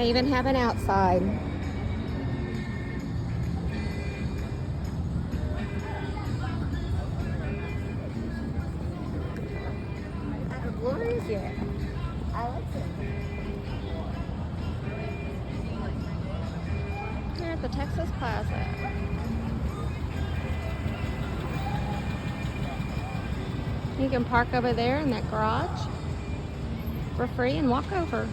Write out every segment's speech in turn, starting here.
They even have an outside. Gloria's? Yeah. I like it. Here at the Texas Plaza. You can park over there in that garage for free and walk over.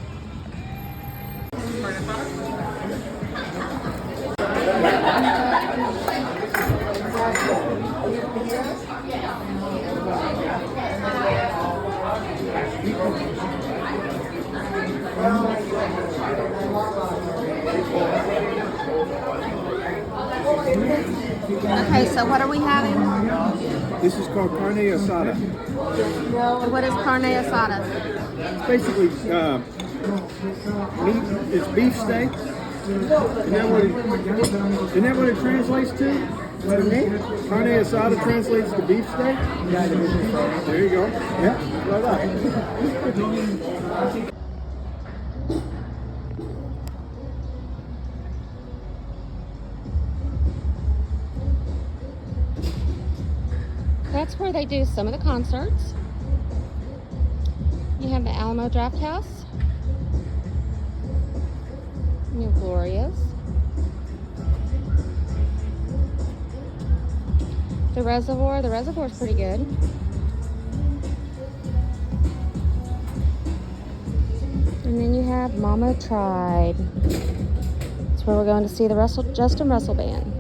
Okay, so what are we having? This is called carne asada. What is carne asada? It's basically meat. It's beef steak. Isn't that what it translates to? Carne asada translates to beef steak. There you go. Yeah, right. That's where they do some of the concerts. You have the Alamo Draft House. You have Gloria's. The reservoir's pretty good. And then you have Mama Tried. That's where we're going to see the Justin Russell Band.